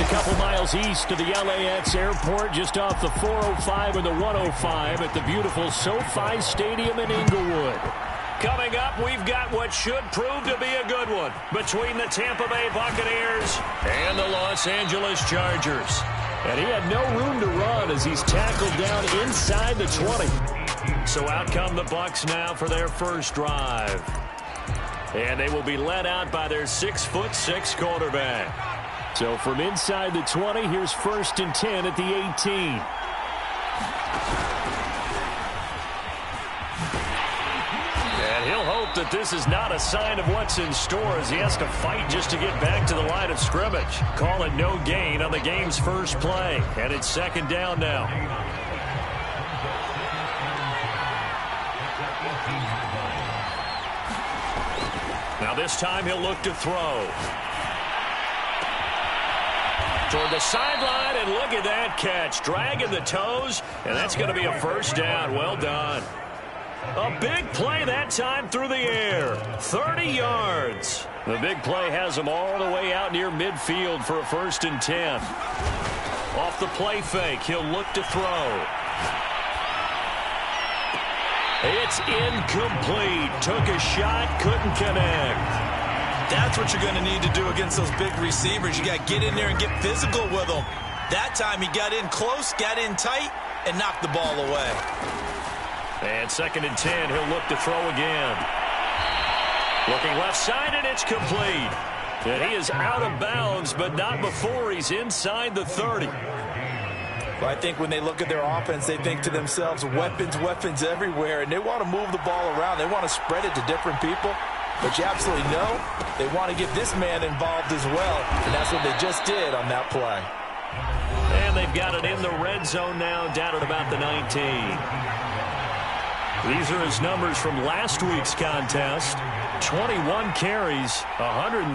a couple miles east of the LAX airport, just off the 405 and the 105 at the beautiful SoFi Stadium in Inglewood. Coming up, we've got what should prove to be a good one between the Tampa Bay Buccaneers and the Los Angeles Chargers. And he had no room to run as he's tackled down inside the 20. So out come the Bucs now for their first drive. And they will be led out by their 6'6" quarterback. So from inside the 20, here's 1st and 10 at the 18. And he'll hope that this is not a sign of what's in store as he has to fight just to get back to the line of scrimmage. Call it no gain on the game's first play. And it's 2nd down now. Now this time he'll look to throw. Toward the sideline, and look at that catch. Dragging the toes, and that's going to be a 1st down. Well done. A big play that time through the air. 30 yards. The big play has him all the way out near midfield for a 1st and 10. Off the play fake, he'll look to throw. It's incomplete. Took a shot, couldn't connect. That's what you're going to need to do against those big receivers. You got to get in there and get physical with them. That time he got in close, got in tight, and knocked the ball away. And 2nd and 10, he'll look to throw again. Looking left side, and it's complete. And he is out of bounds, but not before he's inside the 30. Well, I think when they look at their offense, they think to themselves, weapons, weapons everywhere, and they want to move the ball around. They want to spread it to different people. But you absolutely know they want to get this man involved as well, and that's what they just did on that play. And they've got it in the red zone now, down at about the 19. These are his numbers from last week's contest. 21 carries, 113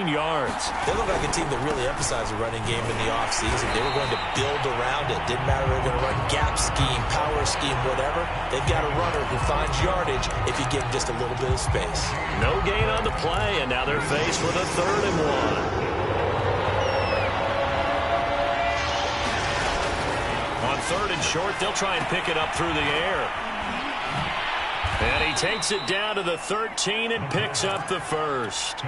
yards. They look like a team that really emphasized the running game in the offseason. They were going to build around it. Didn't matter if they were going to run gap scheme, power scheme, whatever. They've got a runner who finds yardage if you give him just a little bit of space. No gain on the play, and now they're faced with a 3rd and 1. On 3rd and short, they'll try and pick it up through the air. And he takes it down to the 13 and picks up the 1st.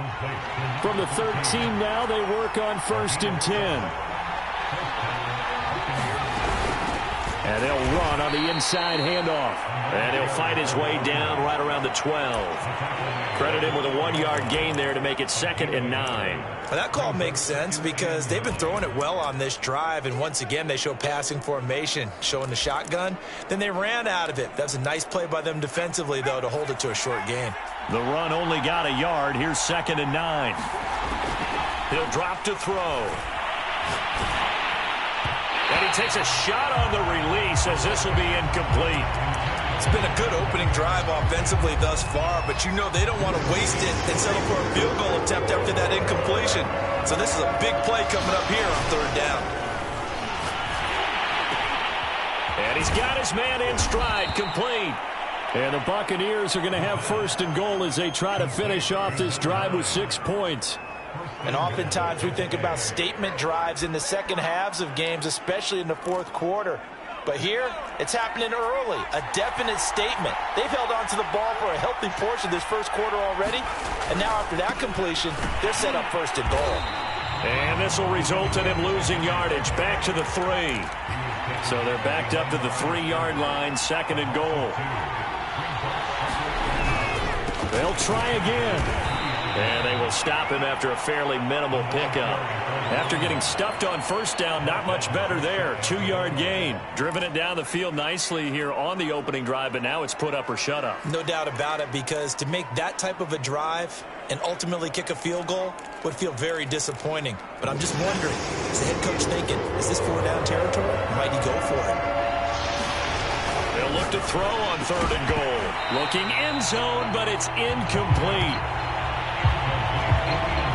From the 13 now, they work on 1st and 10. And they'll run on the inside handoff. And he'll fight his way down right around the 12. Credit him with a 1-yard gain there to make it 2nd and 9. Well, that call makes sense because they've been throwing it well on this drive, and once again they show passing formation, showing the shotgun. Then they ran out of it. That's a nice play by them defensively, though, to hold it to a short gain. The run only got a yard. Here's 2nd and 9. He'll drop to throw. And he takes a shot on the release as this will be incomplete. It's been a good opening drive offensively thus far, but you know they don't want to waste it and settle for a field goal attempt after that incompletion. So this is a big play coming up here on 3rd down. And he's got his man in stride, complete. And the Buccaneers are going to have 1st and goal as they try to finish off this drive with 6 points. And oftentimes we think about statement drives in the second halves of games, especially in the 4th quarter. But here, it's happening early, a definite statement. They've held on to the ball for a healthy portion of this 1st quarter already, and now after that completion, they're set up 1st and goal. And this will result in him losing yardage back to the 3. So they're backed up to the 3-yard line, 2nd and goal. They'll try again. And they will stop him after a fairly minimal pickup. After getting stuffed on 1st down, not much better there. 2-yard gain. Driven it down the field nicely here on the opening drive, but now it's put up or shut up. No doubt about it, because to make that type of a drive and ultimately kick a field goal would feel very disappointing. But I'm just wondering, is the head coach thinking, is this 4-down territory? Might he go for it? They'll look to throw on 3rd and goal. Looking end zone, but it's incomplete.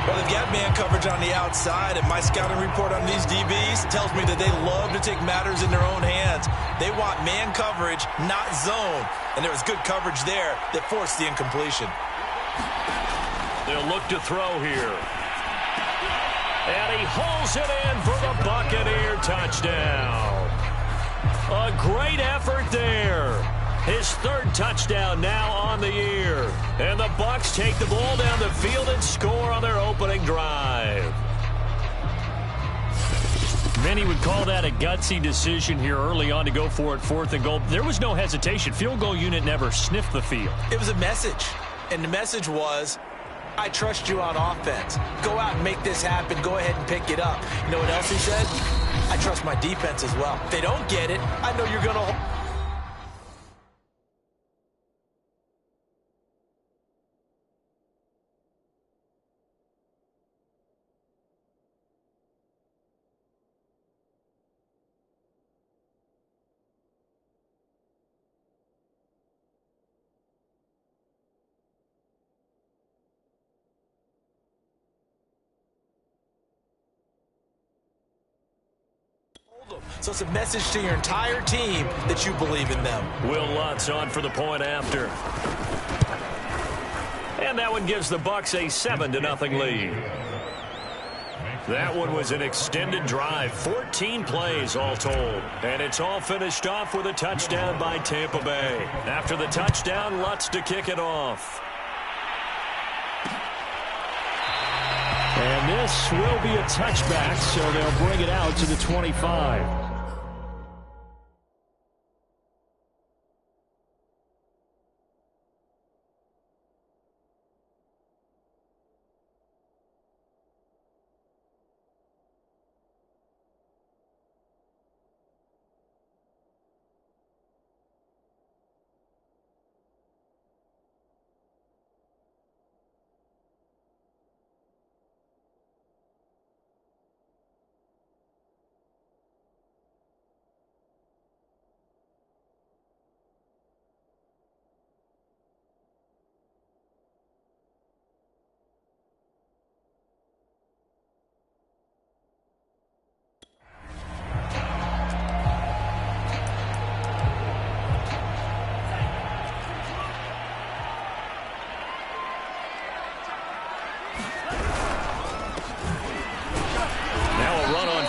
Well, they've got man coverage on the outside, and my scouting report on these DBs tells me that they love to take matters in their own hands. They want man coverage, not zone. And there was good coverage there that forced the incompletion. They'll look to throw here. And he hauls it in for the Buccaneer touchdown. A great effort there. His third touchdown now on the year. And the Bucs take the ball down the field and score on their opening drive. Many would call that a gutsy decision here early on to go for it, 4th and goal. There was no hesitation. Field goal unit never sniffed the field. It was a message, and the message was, I trust you on offense. Go out and make this happen. Go ahead and pick it up. You know what else he said? I trust my defense as well. If they don't get it, I know you're going to... So it's a message to your entire team that you believe in them. Will Lutz on for the point after. And that one gives the Bucs a 7-0 lead. That one was an extended drive, 14 plays all told. And it's all finished off with a touchdown by Tampa Bay. After the touchdown, Lutz to kick it off. And this will be a touchback, so they'll bring it out to the 25.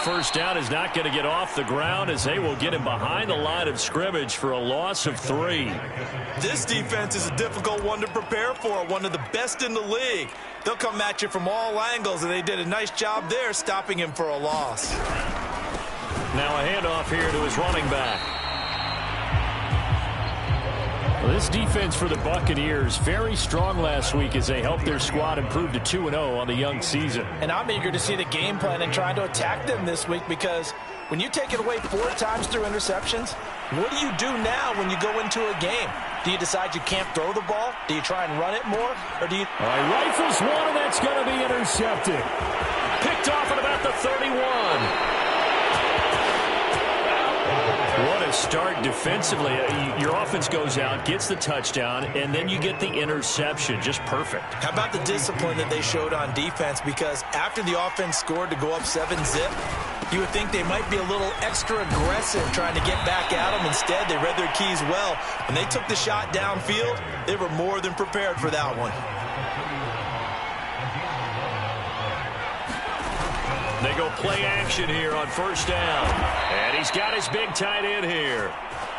First down is not going to get off the ground as they will get him behind the line of scrimmage for a loss of 3. This defense is a difficult one to prepare for, one of the best in the league. They'll come at you from all angles, and they did a nice job there stopping him for a loss. Now a handoff here to his running back. Well, this defense for the Buccaneers, very strong last week as they helped their squad improve to 2-0 on the young season. And I'm eager to see the game plan and trying to attack them this week, because when you take it away 4 times through interceptions, what do you do now when you go into a game? Do you decide you can't throw the ball? Do you try and run it more? Or do you... All right, rifles one, and that's going to be intercepted. Picked off at about the 31. What a start defensively. Your offense goes out, gets the touchdown, and then you get the interception. Just perfect. How about the discipline that they showed on defense? Because after the offense scored to go up 7-zip, you would think they might be a little extra aggressive trying to get back at them. Instead, they read their keys well. When they took the shot downfield, they were more than prepared for that one. They go play action here on first down. And he's got his big tight end here.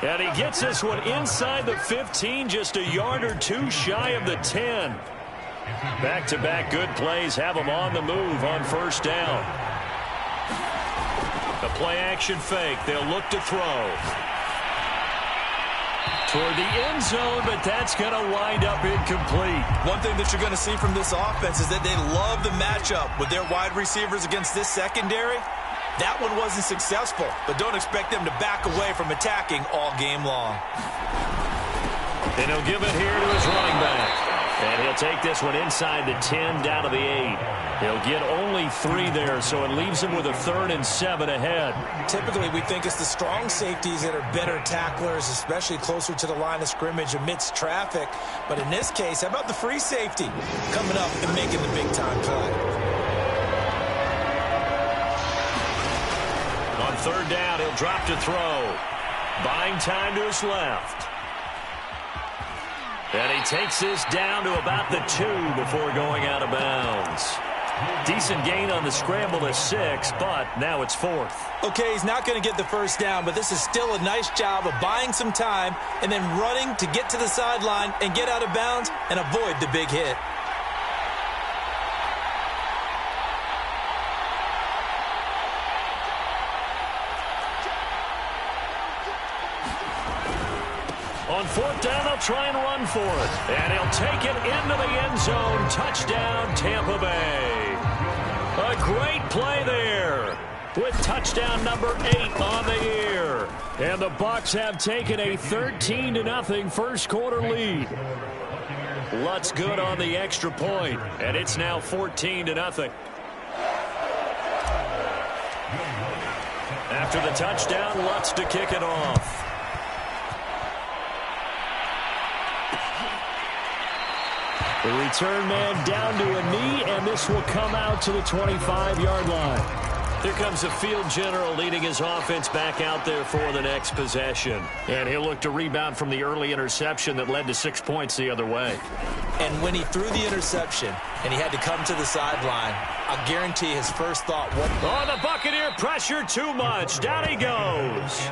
And he gets this one inside the 15, just a yard or two shy of the 10. Back-to-back good plays have him on the move on first down. The play action fake. They'll look to throw. Toward the end zone, but that's going to wind up incomplete. One thing that you're going to see from this offense is that they love the matchup with their wide receivers against this secondary. That one wasn't successful, but don't expect them to back away from attacking all game long. And he'll give it here to his running back. And he'll take this one inside the 10, down to the 8. He'll get only 3 there, so it leaves him with a 3rd and 7 ahead. Typically, we think it's the strong safeties that are better tacklers, especially closer to the line of scrimmage amidst traffic. But in this case, how about the free safety coming up and making the big-time play? On third down, he'll drop to throw. Buying time to his left. And he takes this down to about the 2 before going out of bounds. Decent gain on the scramble to 6, but now it's 4th. Okay, he's not going to get the first down, but this is still a nice job of buying some time and then running to get to the sideline and get out of bounds and avoid the big hit. On 4th down, they'll try and run for it. And he'll take it into the end zone. Touchdown, Tampa Bay. A great play there with touchdown number 8 on the year. And the Bucs have taken a 13-0 first quarter lead. Lutz good on the extra point, and it's now 14-0. After the touchdown, Lutz to kick it off. The return man down to a knee, and this will come out to the 25-yard line. Here comes the field general leading his offense back out there for the next possession. And he'll look to rebound from the early interception that led to 6 points the other way. And when he threw the interception and he had to come to the sideline, I guarantee his first thought was, oh, the Buccaneer pressure too much. Down he goes.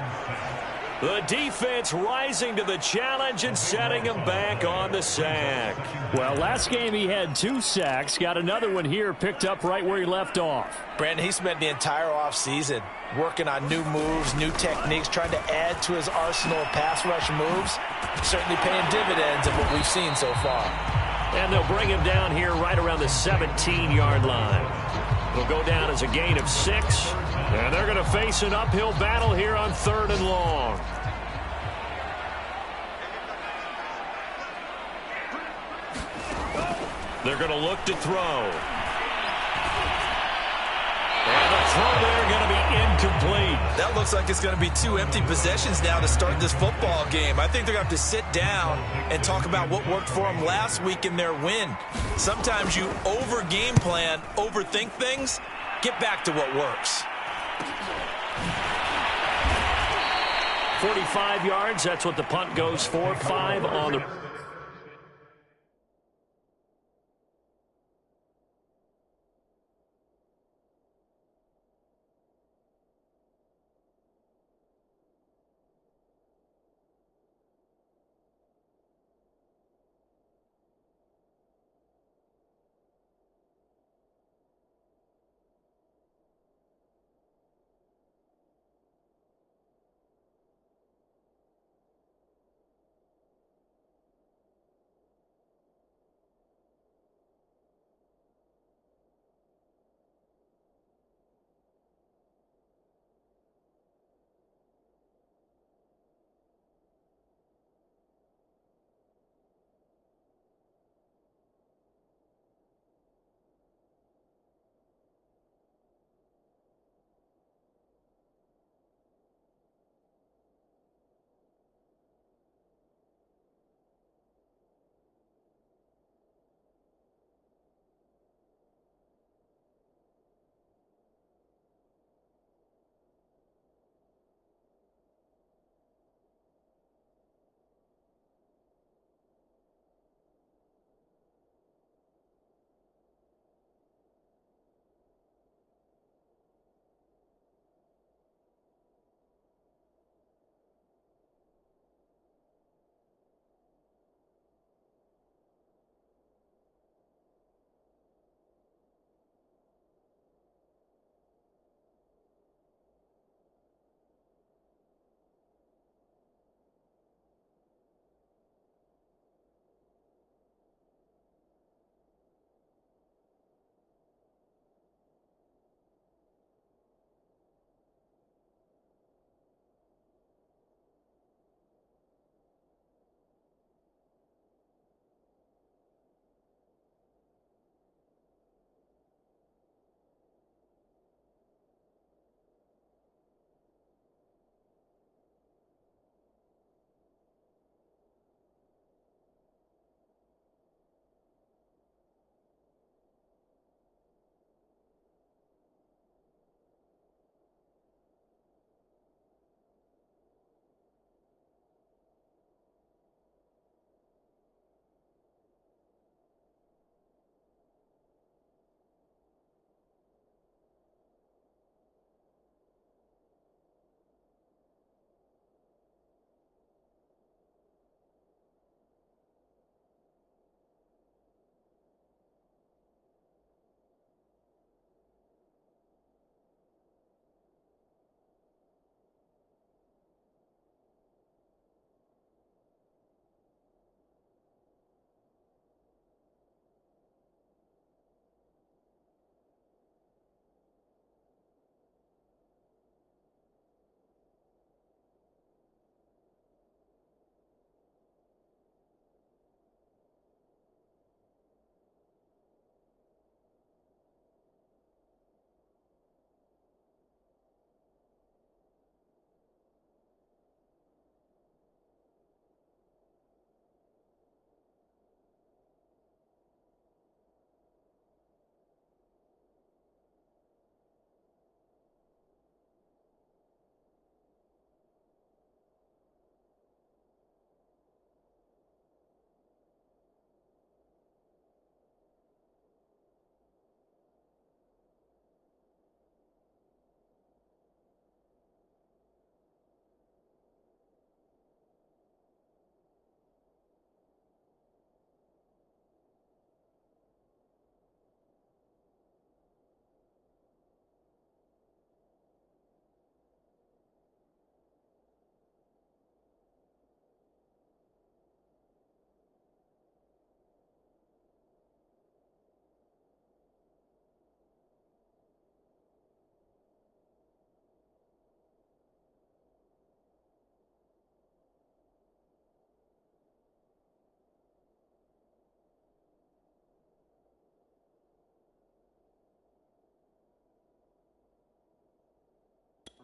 The defense rising to the challenge and setting him back on the sack. Well, last game he had 2 sacks. Got another one here picked up right where he left off. Brandon, he spent the entire offseason working on new moves, new techniques, trying to add to his arsenal of pass rush moves. Certainly paying dividends of what we've seen so far. And they'll bring him down here right around the 17-yard line. It'll go down as a gain of 6. And they're going to face an uphill battle here on 3rd and long. They're going to look to throw. And the throw there going to be incomplete. That looks like it's going to be 2 empty possessions now to start this football game. I think they're going to have to sit down and talk about what worked for them last week in their win. Sometimes you over-game plan, overthink things. Get back to what works. 45 yards, that's what the punt goes for. 5 on the...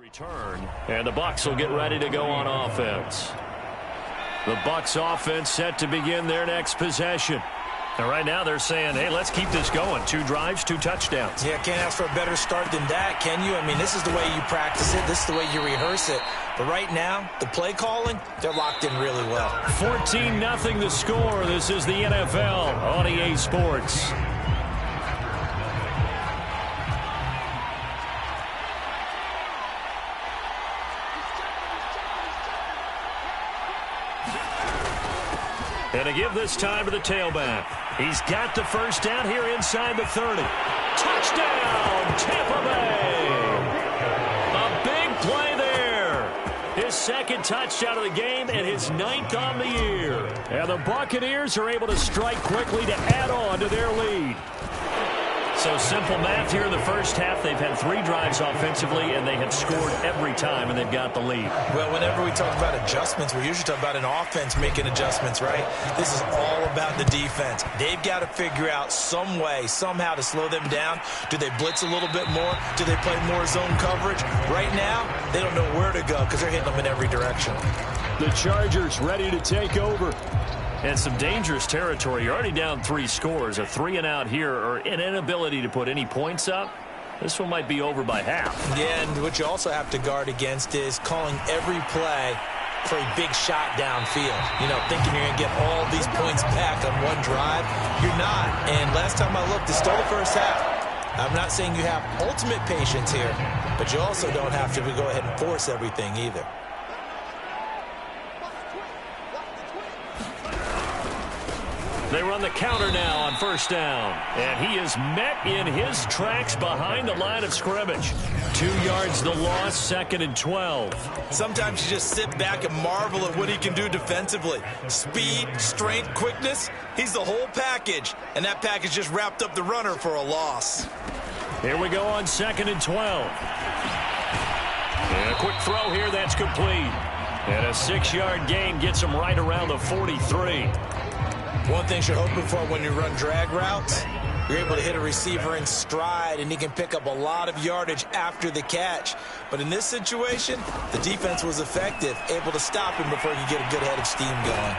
Return, and the Bucs will get ready to go on offense. The Bucs offense set to begin their next possession. And right now they're saying, hey, let's keep this going. 2 drives, 2 touchdowns. Yeah, can't ask for a better start than that, can you? I mean, this is the way you practice it. This is the way you rehearse it. But right now, the play calling, they're locked in really well. 14-0 the score. This is the NFL on EA Sports. And to give this time to the tailback. He's got the first down here inside the 30. Touchdown, Tampa Bay! A big play there. His second touchdown of the game and his 9th on the year. And the Buccaneers are able to strike quickly to add on to their lead. So simple math here in the first half. They've had 3 drives offensively, and they have scored every time, and they've got the lead. Well, whenever we talk about adjustments, we usually talk about an offense making adjustments, right? This is all about the defense. They've got to figure out some way, somehow to slow them down. Do they blitz a little bit more? Do they play more zone coverage? Right now, they don't know where to go because they're hitting them in every direction. The Chargers ready to take over. And some dangerous territory. You're already down 3 scores. A 3-and-out here, or an inability to put any points up. This one might be over by half. Yeah, and what you also have to guard against is calling every play for a big shot downfield. You know, thinking you're going to get all these points back on one drive. You're not. And last time I looked, it's still the first half. I'm not saying you have ultimate patience here, but you also don't have to go ahead and force everything either. They run the counter now on first down. And he is met in his tracks behind the line of scrimmage. 2 yards the loss, 2nd and 12. Sometimes you just sit back and marvel at what he can do defensively. Speed, strength, quickness, he's the whole package. And that package just wrapped up the runner for a loss. Here we go on 2nd and 12. And a quick throw here, that's complete. And a 6-yard gain gets him right around the 43. One thing you're hoping for when you run drag routes, you're able to hit a receiver in stride, and he can pick up a lot of yardage after the catch. But in this situation, the defense was effective, able to stop him before he could get a good head of steam going.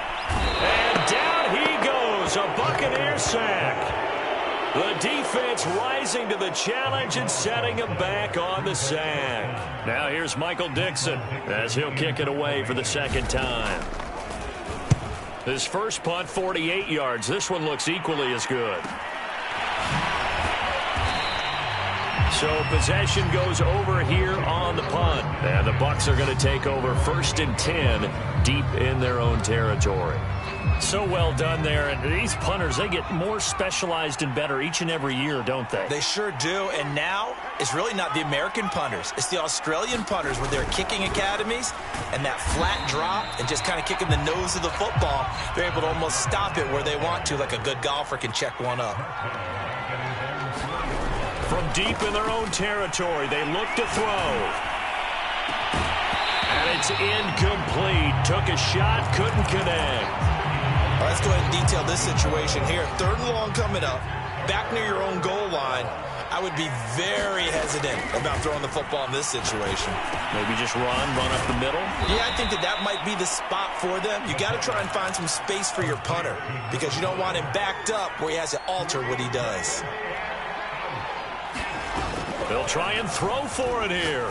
And down he goes, a Buccaneer sack. The defense rising to the challenge and setting him back on the sack. Now here's Michael Dixon as he'll kick it away for the 2nd time. His first punt, 48 yards. This one looks equally as good. So possession goes over here on the punt. And the Bucs are going to take over 1st and 10 deep in their own territory. So well done there. And these punters, they get more specialized and better each and every year, don't they? They sure do. And now it's really not the American punters. It's the Australian punters with their kicking academies and that flat drop and just kind of kicking the nose of the football. They're able to almost stop it where they want to, like a good golfer can check one up. From deep in their own territory, they look to throw. And it's incomplete. Took a shot, couldn't connect. All right, let's go ahead and detail this situation here. 3rd and long coming up, back near your own goal line. I would be very hesitant about throwing the football in this situation. Maybe just run up the middle? Yeah, I think that might be the spot for them. You got to try and find some space for your punter because you don't want him backed up where he has to alter what he does. They'll try and throw for it here.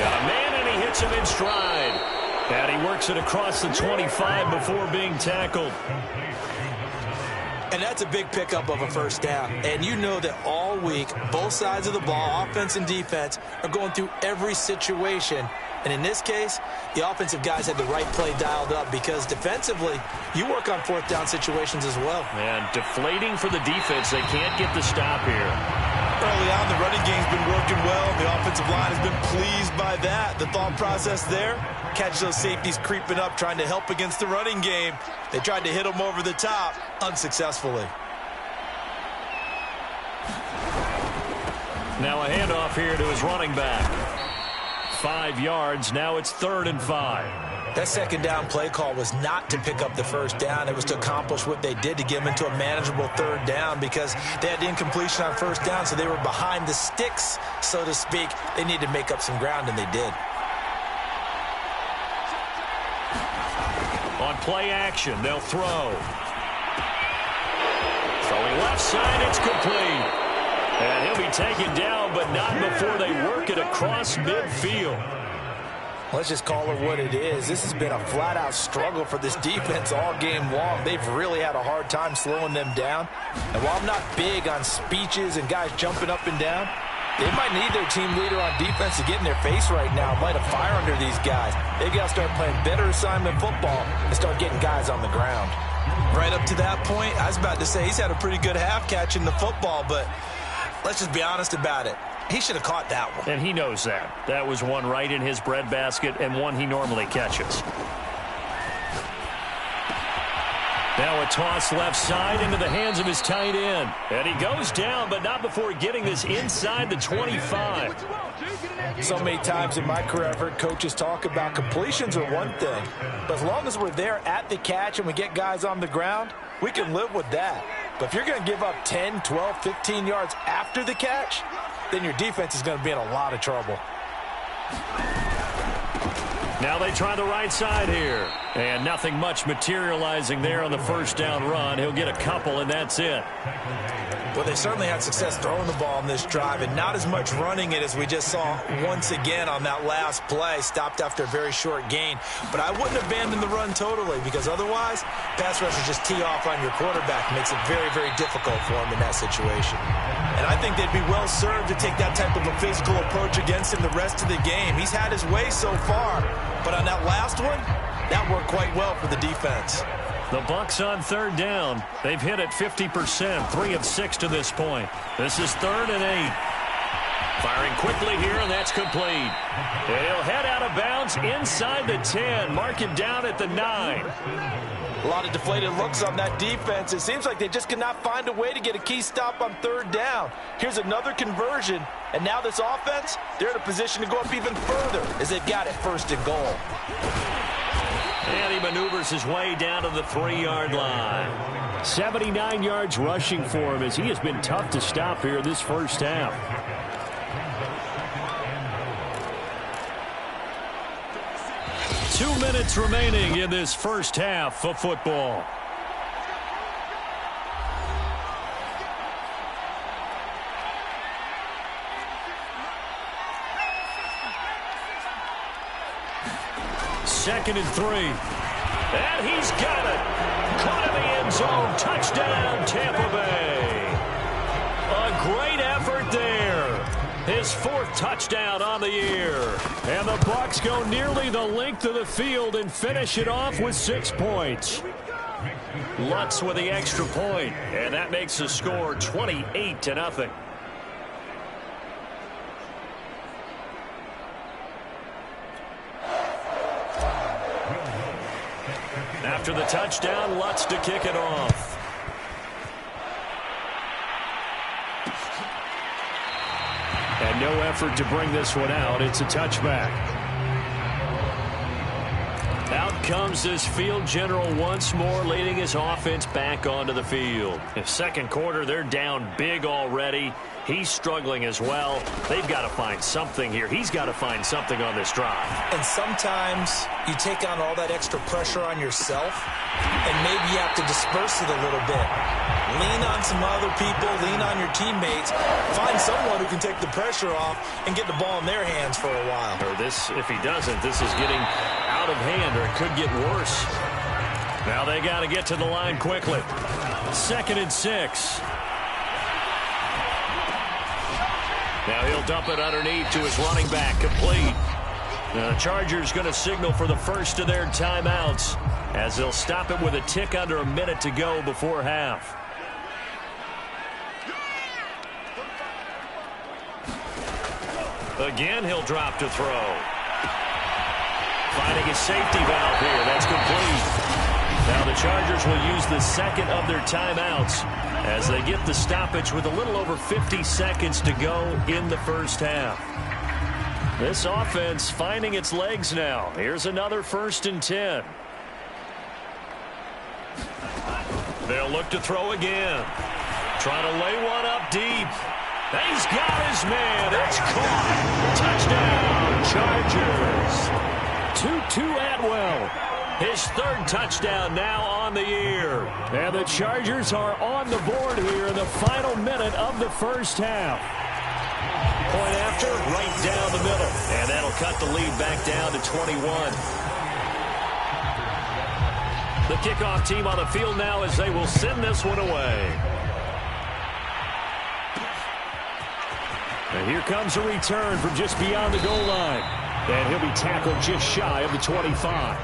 Got a man, and he hits him in stride. And he works it across the 25 before being tackled. And that's a big pickup of a first down. And you know that all week, both sides of the ball, offense and defense, are going through every situation. And in this case, the offensive guys had the right play dialed up because defensively, you work on 4th down situations as well. And deflating for the defense. They can't get the stop here. Early on, the running game's been working well. The offensive line has been pleased by that. The thought process there, catch those safeties creeping up, trying to help against the running game. They tried to hit them over the top, unsuccessfully. Now a handoff here to his running back. 5 yards, now it's 3rd and 5. That second down play call was not to pick up the first down. It was to accomplish what they did to get them into a manageable third down because they had the incompletion on first down, so they were behind the sticks, so to speak. They needed to make up some ground, and they did. On play action, they'll throw. Throwing left side, it's complete. And he'll be taken down, but not before they work it across midfield. Let's just call it what it is. This has been a flat-out struggle for this defense all game long. They've really had a hard time slowing them down. And while I'm not big on speeches and guys jumping up and down, they might need their team leader on defense to get in their face right now, light a fire under these guys. They've got to start playing better assignment football and start getting guys on the ground. Right up to that point, I was about to say he's had a pretty good half catching the football, but let's just be honest about it. He should have caught that one. And he knows that. That was one right in his breadbasket and one he normally catches. Now a toss left side into the hands of his tight end. And he goes down, but not before getting this inside the 25. So many times in my career, I've heard coaches talk about completions are one thing. But as long as we're there at the catch and we get guys on the ground, we can live with that. But if you're going to give up 10, 12, 15 yards after the catch, then your defense is going to be in a lot of trouble. Now they try the right side here. And nothing much materializing there on the first down run. He'll get a couple, and that's it. Well, they certainly had success throwing the ball in this drive, and not as much running it as we just saw once again on that last play. Stopped after a very short gain. But I wouldn't abandon the run totally, because otherwise, pass rushers just tee off on your quarterback. Makes it very, very difficult for him in that situation. And I think they'd be well served to take that type of a physical approach against him the rest of the game. He's had his way so far, but on that last one, that worked quite well for the defense. The Bucs on third down. They've hit it 50%, 3 of 6 to this point. This is 3rd and 8. Firing quickly here, and that's complete. And he'll head out of bounds inside the 10. Mark him down at the 9. A lot of deflated looks on that defense. It seems like they just cannot find a way to get a key stop on third down. Here's another conversion, and now this offense, they're in a position to go up even further as they've got it 1st and goal. And he maneuvers his way down to the 3-yard line. 79 yards rushing for him as he has been tough to stop here this first half. Two minutes remaining in this first half of football. Second and 3. And he's got it. Caught in the end zone. Touchdown, Tampa Bay. A great effort there. His 4th touchdown on the year. And the Bucs go nearly the length of the field and finish it off with 6 points. Lutz with the extra point. And that makes the score 28-0. After the touchdown, Lutz to kick it off. And no effort to bring this one out. It's a touchback. Out comes this field general once more, leading his offense back onto the field. In second quarter, they're down big already. He's struggling as well. They've got to find something here. He's got to find something on this drive. And sometimes you take on all that extra pressure on yourself, and maybe you have to disperse it a little bit. Lean on some other people, lean on your teammates, find someone who can take the pressure off and get the ball in their hands for a while. Or this, if he doesn't, this is getting out of hand, or it could get worse. Now they got to get to the line quickly. 2nd and 6. Now he'll dump it underneath to his running back, complete. Now the Chargers going to signal for the first of their timeouts as they'll stop it with a tick under a minute to go before half. Again, he'll drop to throw. Finding a safety valve here. That's complete. Now the Chargers will use the second of their timeouts as they get the stoppage with a little over 50 seconds to go in the first half. This offense finding its legs now. Here's another 1st and 10. They'll look to throw again. Trying to lay one up deep. He's got his man. It's caught. Touchdown, Chargers. Tutu Atwell. His 3rd touchdown now on the year. And the Chargers are on the board here in the final minute of the first half. Point after, right down the middle. And that'll cut the lead back down to 21. The kickoff team on the field now as they will send this one away. And here comes a return from just beyond the goal line. And he'll be tackled just shy of the 25.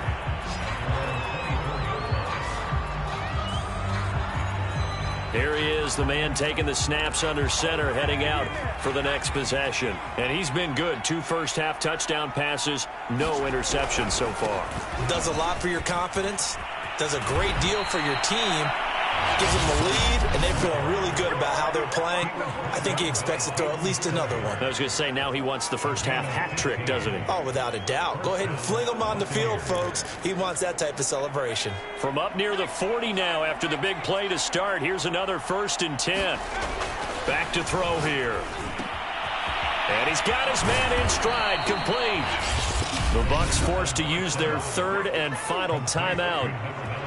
Here he is, the man taking the snaps under center, heading out for the next possession. And he's been good. 2 first-half touchdown passes, no interceptions so far. Does a lot for your confidence. Does a great deal for your team. Gives them the lead, and they feel really good about how they're playing. I think he expects to throw at least another one. I was going to say, now he wants the first-half hat trick, doesn't he? Oh, without a doubt. Go ahead and fling him on the field, folks. He wants that type of celebration. From up near the 40 now after the big play to start. Here's another 1st and 10. Back to throw here. And he's got his man in stride, complete. The Bucs forced to use their 3rd and final timeout,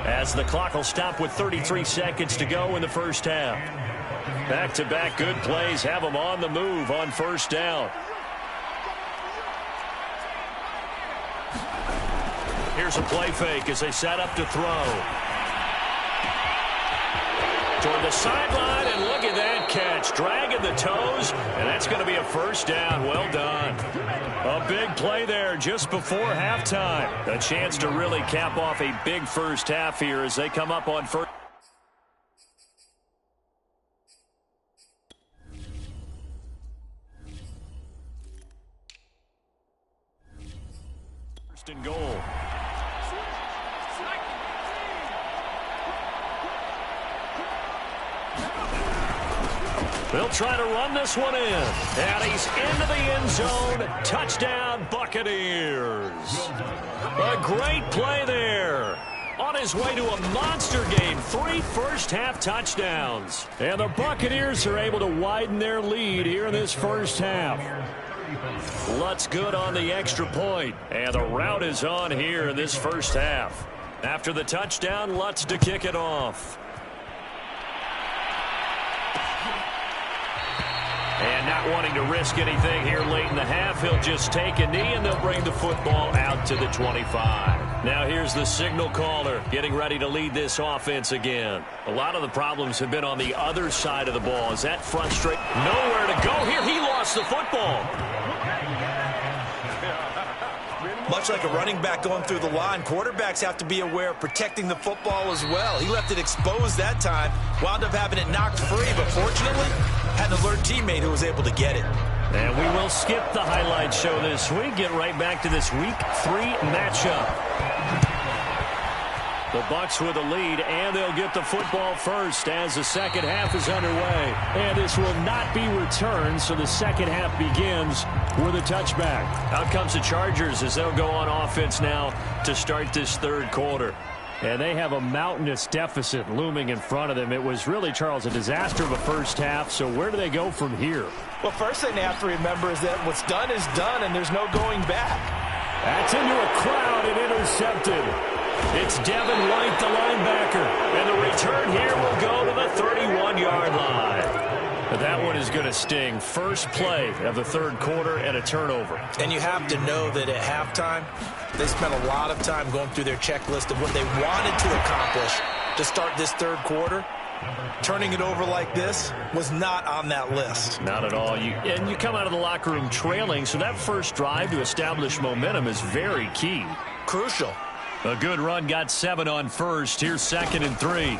as the clock will stop with 33 seconds to go in the first half. Back-to-back good plays have them on the move on 1st down. Here's a play fake as they set up to throw. Toward the sideline, and look at that catch. Dragging the toes, and that's going to be a 1st down. Well done. A big play there just before halftime. A chance to really cap off a big first half here as they come up on 1st and goal. They'll try to run this one in. And he's into the end zone. Touchdown, Buccaneers. A great play there. On his way to a monster game. 3 first-half touchdowns. And the Buccaneers are able to widen their lead here in this first half. Lutz good on the extra point. And the route is on here in this first half. After the touchdown, Lutz to kick it off. And not wanting to risk anything here late in the half, he'll just take a knee and they'll bring the football out to the 25. Now here's the signal caller getting ready to lead this offense again. A lot of the problems have been on the other side of the ball. Is that frustrating? Nowhere to go here. He lost the football. Much like a running back going through the line, quarterbacks have to be aware of protecting the football as well. He left it exposed that time, wound up having it knocked free, but fortunately, had an alert teammate who was able to get it. And we will skip the highlight show this week. Get right back to this Week 3 matchup. The Bucs with a lead, and they'll get the football first as the second half is underway. And this will not be returned, so the second half begins with a touchback. Out comes the Chargers as they'll go on offense now to start this third quarter. And they have a mountainous deficit looming in front of them. It was really, Charles, a disaster of a first half. So where do they go from here? Well, first thing they have to remember is that what's done is done, and there's no going back. That's into a crowd and intercepted. It's Devin White, the linebacker. And the return here will go to the 31-yard line. But that one is going to sting. First play of the third quarter and a turnover. And you have to know that at halftime, they spent a lot of time going through their checklist of what they wanted to accomplish to start this third quarter. Turning it over like this was not on that list. Not at all. And you come out of the locker room trailing, so that first drive to establish momentum is very key. Crucial. A good run, got 7 on first. Here's 2nd and 3.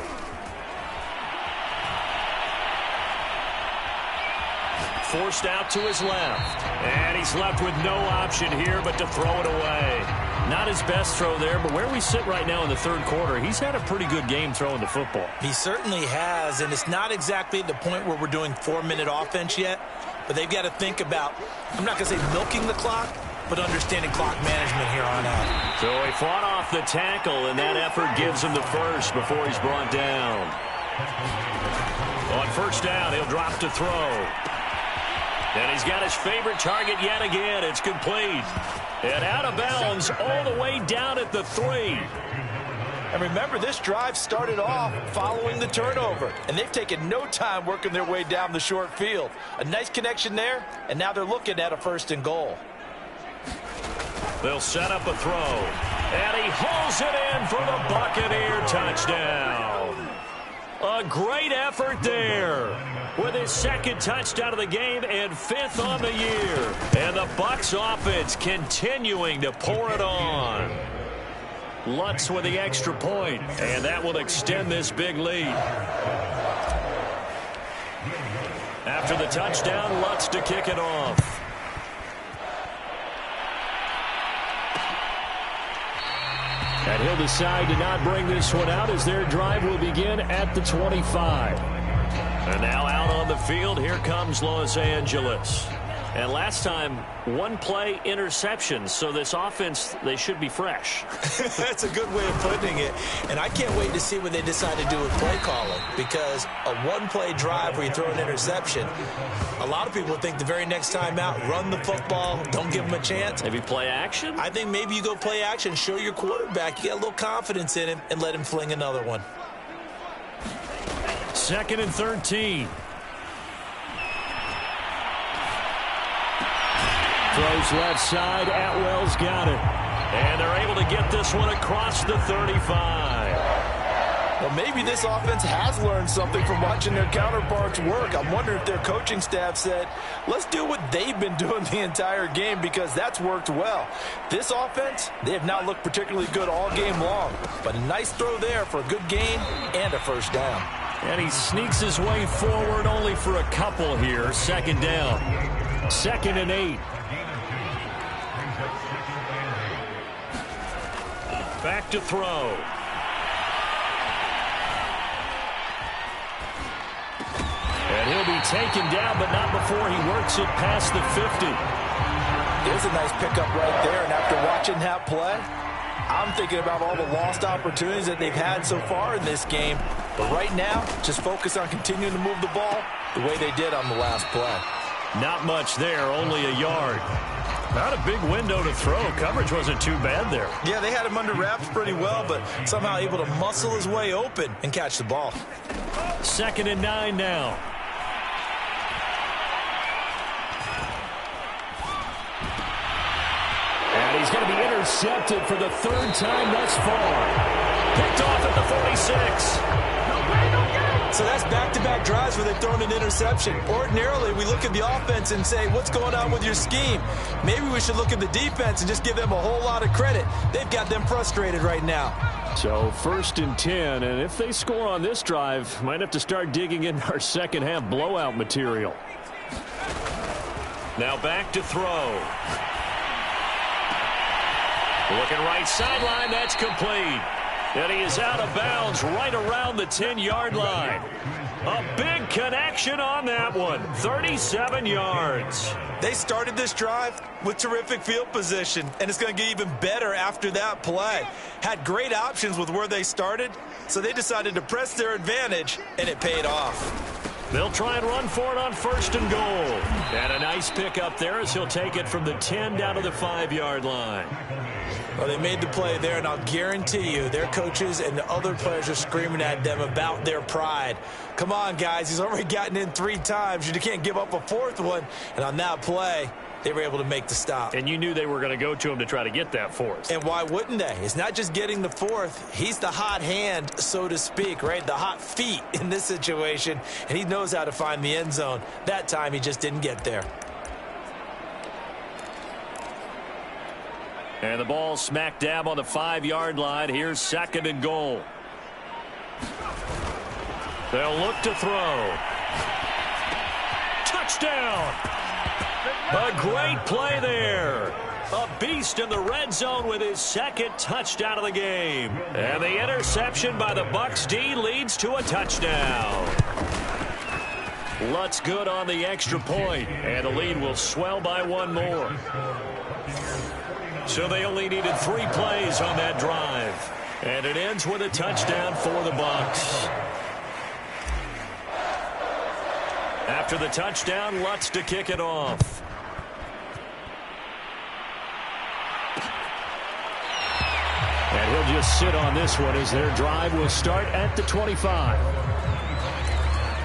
Forced out to his left. And he's left with no option here but to throw it away. Not his best throw there, but where we sit right now in the third quarter, he's had a pretty good game throwing the football. He certainly has, and it's not exactly the point where we're doing 4-minute offense yet, but they've got to think about, I'm not going to say milking the clock, but understanding clock management here on out. So he fought off the tackle, and that effort gives him the first before he's brought down. On first down, he'll drop to throw. And he's got his favorite target yet again. It's complete. And out of bounds all the way down at the 3. And remember, this drive started off following the turnover. And they've taken no time working their way down the short field. A nice connection there, and now they're looking at a 1st and goal. They'll set up a throw. And he hauls it in for the Buccaneer touchdown. A great effort there with his 2nd touchdown of the game and 5th on the year. And the Bucs offense continuing to pour it on. Lutz with the extra point, and that will extend this big lead. After the touchdown, Lutz to kick it off. And he'll decide to not bring this one out as their drive will begin at the 25. And now out on the field, here comes Los Angeles. And last time, 1-play interception, so this offense, they should be fresh. That's a good way of putting it. And I can't wait to see what they decide to do with play calling, because a 1-play drive where you throw an interception, a lot of people think the very next time out, run the football, don't give them a chance. Maybe play action? I think maybe you go play action, show your quarterback, you got a little confidence in him, and let him fling another one. 2nd and 13. Throws left side. Atwell's got it. And they're able to get this one across the 35. Well, maybe this offense has learned something from watching their counterparts work. I'm wondering if their coaching staff said, let's do what they've been doing the entire game, because that's worked well. This offense, they have not looked particularly good all game long. But a nice throw there for a good gain and a 1st down. And he sneaks his way forward only for a couple here. 2nd down. 2nd and 8. Back to throw. And he'll be taken down, but not before he works it past the 50. There's a nice pickup right there, and after watching that play, I'm thinking about all the lost opportunities that they've had so far in this game. But right now, just focus on continuing to move the ball the way they did on the last play. Not much there, only a yard. Not a big window to throw. Coverage wasn't too bad there. Yeah, they had him under wraps pretty well, but somehow able to muscle his way open and catch the ball. 2nd and 9 now. And he's going to be intercepted for the 3rd time thus far. Picked off at the 46. So that's back-to-back drives where they've thrown an interception. Ordinarily, we look at the offense and say, what's going on with your scheme? Maybe we should look at the defense and just give them a whole lot of credit. They've got them frustrated right now. So 1st and 10, and if they score on this drive, might have to start digging in our second-half blowout material. Now back to throw. Looking right sideline, that's complete. And he is out of bounds right around the 10-yard line. A big connection on that one. 37 yards. They started this drive with terrific field position, and it's going to get even better after that play. Had great options with where they started, so they decided to press their advantage, and it paid off. They'll try and run for it on 1st and goal. And a nice pickup there as he'll take it from the 10 down to the 5-yard line. Well, they made the play there, and I'll guarantee you their coaches and the other players are screaming at them about their pride. Come on, guys. He's already gotten in 3 times. You can't give up a 4th one. And on that play, they were able to make the stop. And you knew they were going to go to him to try to get that 4th. And why wouldn't they? It's not just getting the 4th. He's the hot hand, so to speak, right? The hot feet in this situation. And he knows how to find the end zone. That time, he just didn't get there. And the ball smack dab on the 5-yard line. Here's 2nd and goal. They'll look to throw. touchdown. A great play there. A beast in the red zone with his second touchdown of the game. And the interception by the Bucs D leads to a touchdown. Lutz good on the extra point, and the lead will swell by one more. So they only needed 3 plays on that drive. And it ends with a touchdown for the Bucs. After the touchdown, Lutz to kick it off. And he'll just sit on this one as their drive will start at the 25.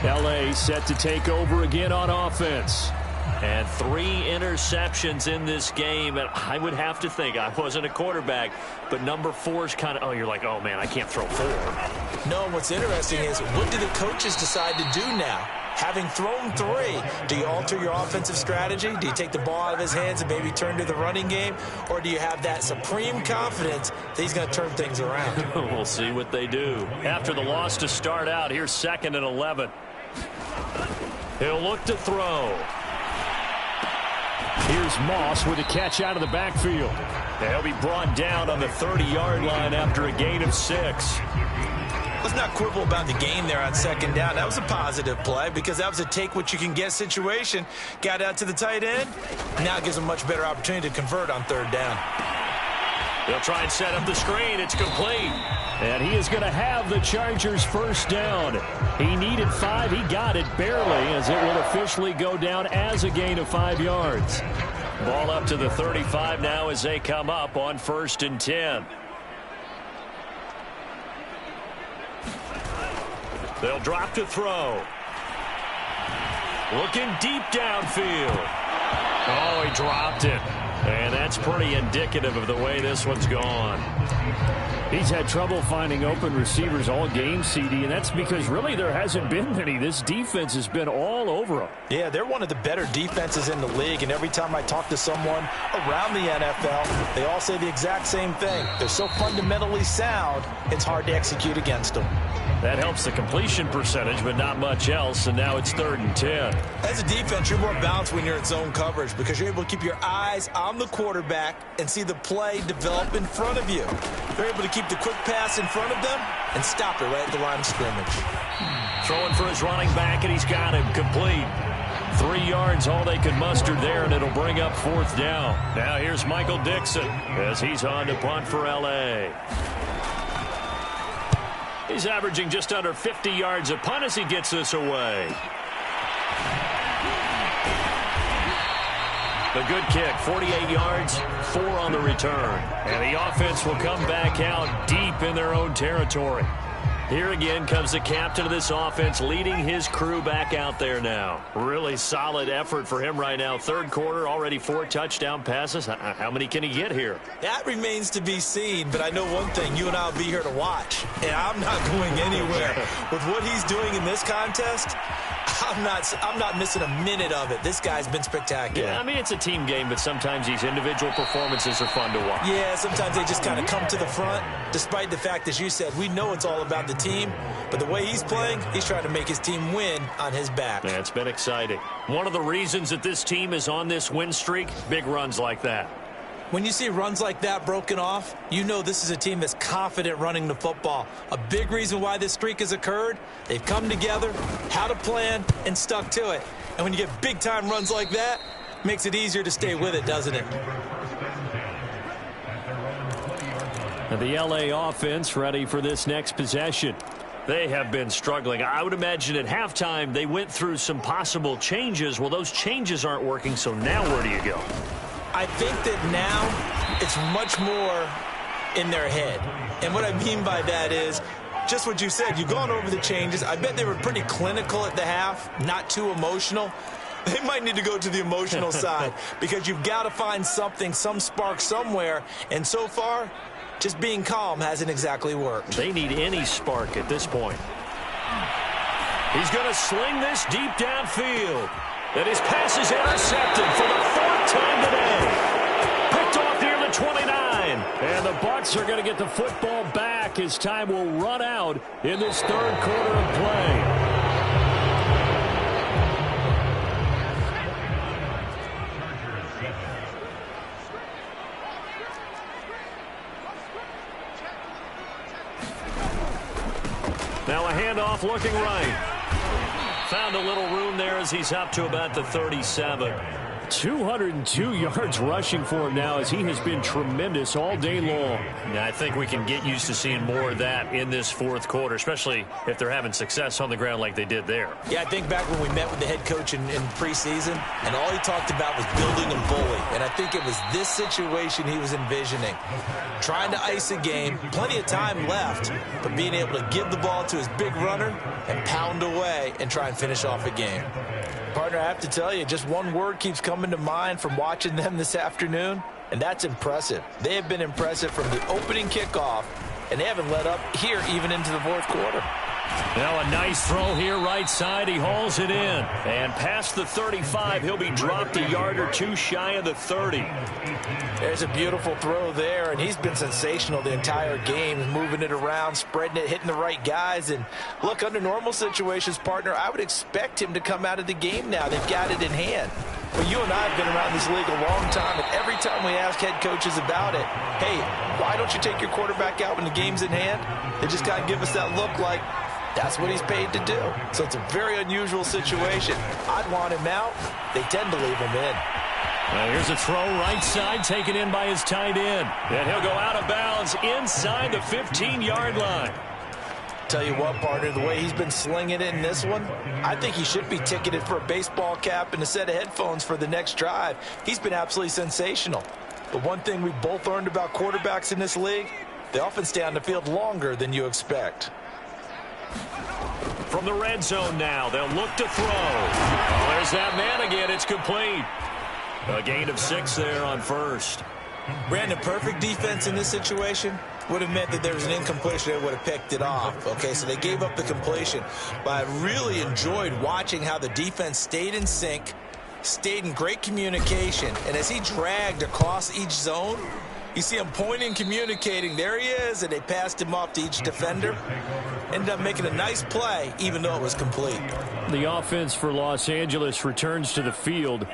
L.A. set to take over again on offense. And 3 interceptions in this game. And I would have to think, I wasn't a quarterback, but number 4 is kind of, you're like, oh, man, I can't throw 4. No, what's interesting is, what do the coaches decide to do now? Having thrown 3, do you alter your offensive strategy? Do you take the ball out of his hands and maybe turn to the running game? Or do you have that supreme confidence that he's going to turn things around? We'll see what they do. After the loss to start out, here's 2nd and 11. He'll look to throw. Here's Moss with a catch out of the backfield. He'll be brought down on the 30-yard line after a gain of 6. Let's not quibble about the game there on 2nd down. That was a positive play because that was a take-what-you-can-get situation. Got out to the tight end. Now it gives him a much better opportunity to convert on 3rd down. They'll try and set up the screen. It's complete. And he is going to have the Chargers' first down. He needed 5. He got it barely as it will officially go down as a gain of 5 yards. Ball up to the 35 now as they come up on 1st and 10. They'll drop to throw. Looking deep downfield. Oh, he dropped it. And that's pretty indicative of the way this one's gone. He's had trouble finding open receivers all game, CD, and that's because really there hasn't been many. This defense has been all over them. Yeah, they're one of the better defenses in the league, and every time I talk to someone around the NFL, they all say the exact same thing. They're so fundamentally sound, it's hard to execute against them. That helps the completion percentage, but not much else, and now it's 3rd and 10. As a defense, you're more balanced when you're in zone coverage because you're able to keep your eyes on the quarterback and see the play develop in front of you. They're able to keep the quick pass in front of them and stop it right at the line of scrimmage. Throwing for his running back, and he's got him complete. 3 yards, all they could muster there, and it'll bring up 4th down. Now here's Michael Dixon as he's on to punt for L.A. He's averaging just under 50 yards a punt as he gets this away. The good kick, 48 yards, 4 on the return. And the offense will come back out deep in their own territory. Here again comes the captain of this offense leading his crew back out there now. Really solid effort for him right now. 3rd quarter, already 4 touchdown passes. How many can he get here? That remains to be seen, but I know one thing. You and I will be here to watch, and I'm not going anywhere. With what he's doing in this contest, I'm not missing a minute of it. This guy's been spectacular. Yeah, I mean, it's a team game, but sometimes these individual performances are fun to watch. Yeah, sometimes they just kind of come to the front, despite the fact, as you said, we know it's all about the team, but the way he's playing, he's trying to make his team win on his back. Yeah, it's been exciting. One of the reasons that this team is on this win streak, big runs like that. When you see runs like that broken off, you know this is a team that's confident running the football. A big reason why this streak has occurred, they've come together, had a plan, and stuck to it. And when you get big-time runs like that, it makes it easier to stay with it, doesn't it? And the L.A. offense ready for this next possession. They have been struggling. I would imagine at halftime they went through some possible changes. Well, those changes aren't working, so now where do you go? I think that now it's much more in their head. And what I mean by that is just what you said. You've gone over the changes. I bet they were pretty clinical at the half, not too emotional. They might need to go to the emotional side because you've got to find something, some spark somewhere. And so far, just being calm hasn't exactly worked. They need any spark at this point. He's going to sling this deep downfield. And his pass is intercepted for the 4th time today. Picked off near the 29. And the Bucs are going to get the football back as time will run out in this 3rd quarter of play. Handoff looking right. Found a little room there as he's up to about the 37. 202 yards rushing for him now as he has been tremendous all day long. Yeah, I think we can get used to seeing more of that in this fourth quarter, especially if they're having success on the ground like they did there. Yeah, I think back when we met with the head coach in preseason, and all he talked about was building and bully. And I think it was this situation he was envisioning. Trying to ice a game, plenty of time left, but being able to give the ball to his big runner and pound away and try and finish off a game. Partner, I have to tell you, just one word keeps coming to mind from watching them this afternoon, and that's impressive. They have been impressive from the opening kickoff, and they haven't let up here even into the fourth quarter. Now a nice throw here right side. He hauls it in. And past the 35, he'll be dropped a yard or two shy of the 30. There's a beautiful throw there, and he's been sensational the entire game, moving it around, spreading it, hitting the right guys. And look, under normal situations, partner, I would expect him to come out of the game now. They've got it in hand. But you and I have been around this league a long time, and every time we ask head coaches about it, hey, why don't you take your quarterback out when the game's in hand? They just kind of give us that look like, that's what he's paid to do. So it's a very unusual situation. I'd want him out. They tend to leave him in. Well, here's a throw right side taken in by his tight end. And he'll go out of bounds inside the 15-yard line. Tell you what, partner, the way he's been slinging it in this one, I think he should be ticketed for a baseball cap and a set of headphones for the next drive. He's been absolutely sensational. But one thing we both learned about quarterbacks in this league, they often stay on the field longer than you expect. From the red zone now, they'll look to throw. Oh, there's that man again. It's complete. A gain of 6 there on first. Brandon, perfect defense in this situation would have meant that there was an incompletion. They would have picked it off. Okay, so they gave up the completion. But I really enjoyed watching how the defense stayed in sync, stayed in great communication, and as he dragged across each zone, you see him pointing, communicating. There he is, and they passed him off to each defender. Ended up making a nice play, even though it was complete. The offense for Los Angeles returns to the field.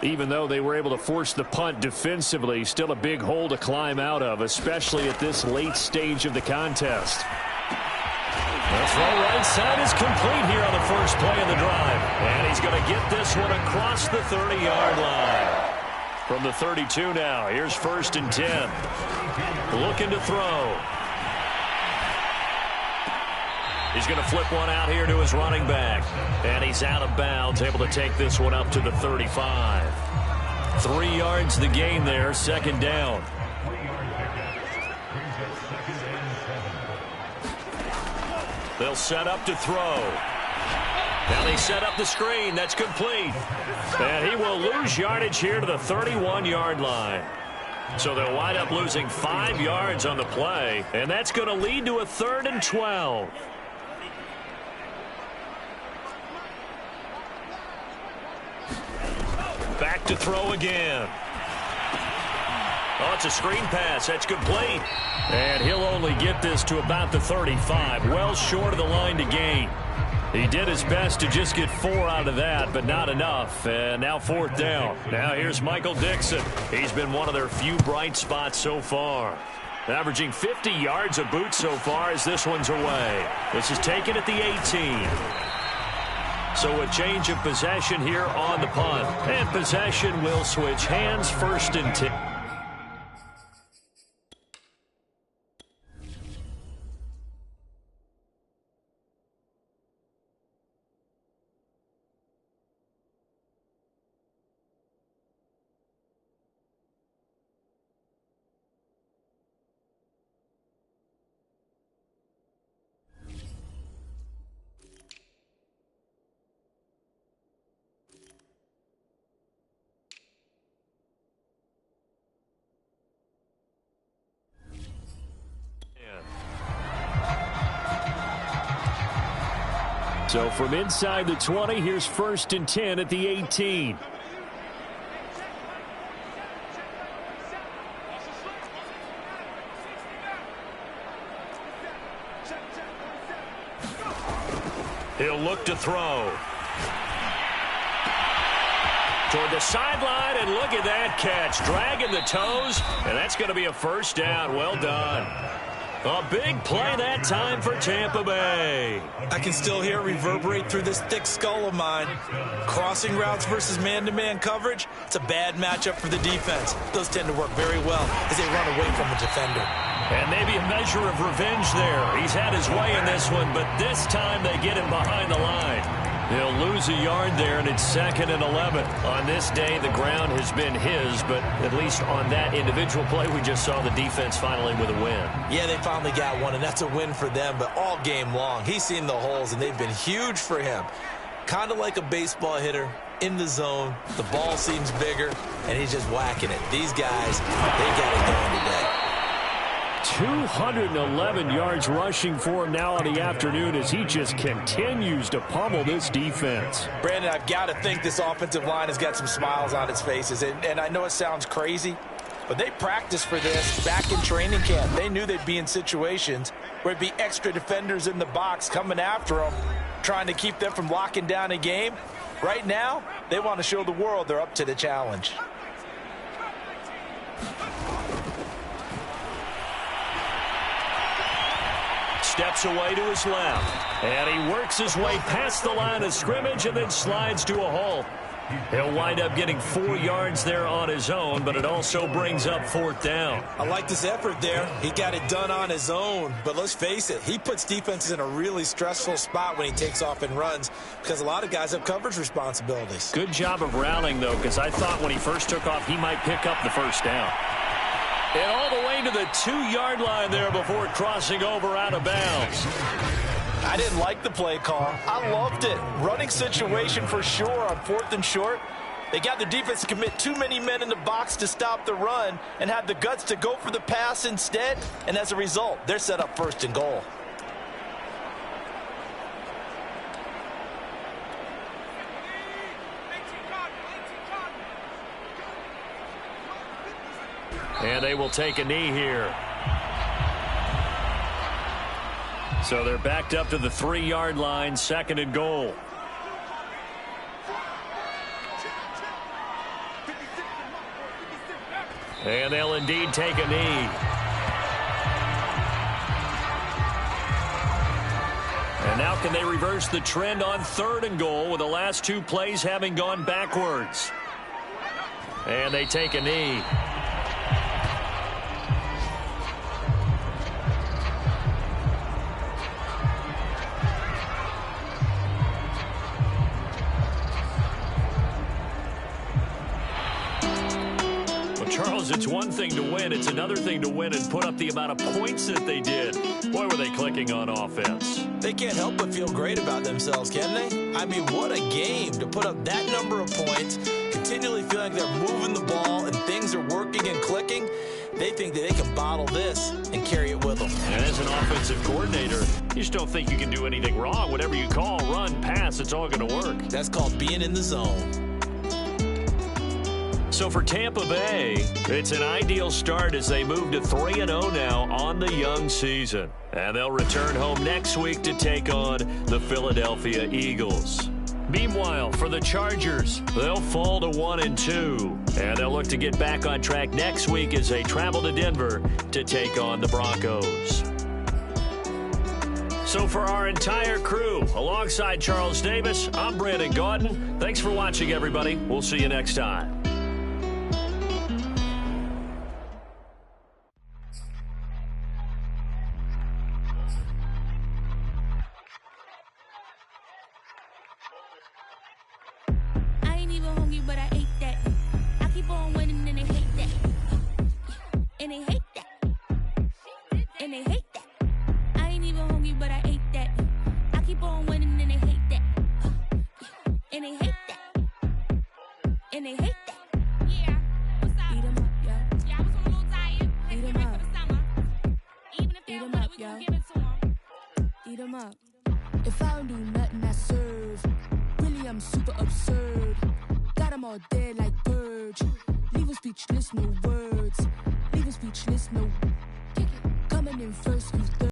Even though they were able to force the punt defensively, still a big hole to climb out of, especially at this late stage of the contest. The throw right side is complete here on the first play of the drive. And he's going to get this one across the 30-yard line. From the 32 now, here's 1st and 10. Looking to throw. He's going to flip one out here to his running back. And he's out of bounds, able to take this one up to the 35. 3 yards the gain there, 2nd down. They'll set up to throw. Now they set up the screen. That's complete. And he will lose yardage here to the 31-yard line. So they'll wind up losing 5 yards on the play. And that's going to lead to a 3rd and 12. Back to throw again. Oh, it's a screen pass. That's complete. And he'll only get this to about the 35. Well short of the line to gain. He did his best to just get 4 out of that, but not enough. And now 4th down. Now here's Michael Dixon. He's been one of their few bright spots so far. Averaging 50 yards a boot so far as this one's away. This is taken at the 18. So a change of possession here on the punt. And possession will switch hands, 1st and 10. So from inside the 20, here's 1st and 10 at the 18. He'll look to throw. Toward the sideline, and look at that catch. Dragging the toes, and that's going to be a 1st down. Well done. A big play that time for Tampa Bay. I can still hear it reverberate through this thick skull of mine. Crossing routes versus man-to-man coverage, it's a bad matchup for the defense. Those tend to work very well as they run away from a defender. And maybe a measure of revenge there. He's had his way in this one, but this time they get him behind the line. He'll lose a yard there, and it's 2nd and 11. On this day, the ground has been his, but at least on that individual play, we just saw the defense finally with a win. Yeah, they finally got one, and that's a win for them, but all game long, he's seen the holes, and they've been huge for him. Kind of like a baseball hitter in the zone. The ball seems bigger, and he's just whacking it. These guys, they got it going today. 211 yards rushing for him now on the afternoon as he just continues to pummel this defense. Brandon, I've got to think this offensive line has got some smiles on its faces. And I know it sounds crazy, but they practiced for this back in training camp. They knew they'd be in situations where it'd be extra defenders in the box coming after them, trying to keep them from locking down a game. Right now, they want to show the world they're up to the challenge. Steps away to his left, and he works his way past the line of scrimmage and then slides to a halt. He'll wind up getting 4 yards there on his own, but it also brings up 4th down. I like this effort there. He got it done on his own, but let's face it, he puts defenses in a really stressful spot when he takes off and runs because a lot of guys have coverage responsibilities. Good job of rallying, though, because I thought when he first took off, he might pick up the 1st down. And all the way to the 2-yard line there before crossing over out of bounds. I didn't like the play call. I loved it. Running situation for sure on 4th and short. They got their defense to commit too many men in the box to stop the run and had the guts to go for the pass instead. And as a result, they're set up 1st and goal. And they will take a knee here. So they're backed up to the 3-yard line, 2nd and goal. And they'll indeed take a knee. And now can they reverse the trend on 3rd and goal with the last 2 plays having gone backwards? And they take a knee. Charles, it's one thing to win. It's another thing to win and put up the amount of points that they did. Boy, were they clicking on offense. They can't help but feel great about themselves, can they? I mean, what a game to put up that number of points, continually feeling like they're moving the ball and things are working and clicking. They think that they can bottle this and carry it with them. And as an offensive coordinator, you just don't think you can do anything wrong. Whatever you call, run, pass, it's all going to work. That's called being in the zone. So for Tampa Bay, it's an ideal start as they move to 3-0 now on the young season. And they'll return home next week to take on the Philadelphia Eagles. Meanwhile, for the Chargers, they'll fall to 1-2. And they'll look to get back on track next week as they travel to Denver to take on the Broncos. So for our entire crew, alongside Charles Davis, I'm Brandon Gaudin. Thanks for watching, everybody. We'll see you next time. If I don't do nothing, I serve. Really, I'm super absurd. Got them all dead like Purge. Leave a speechless, no word.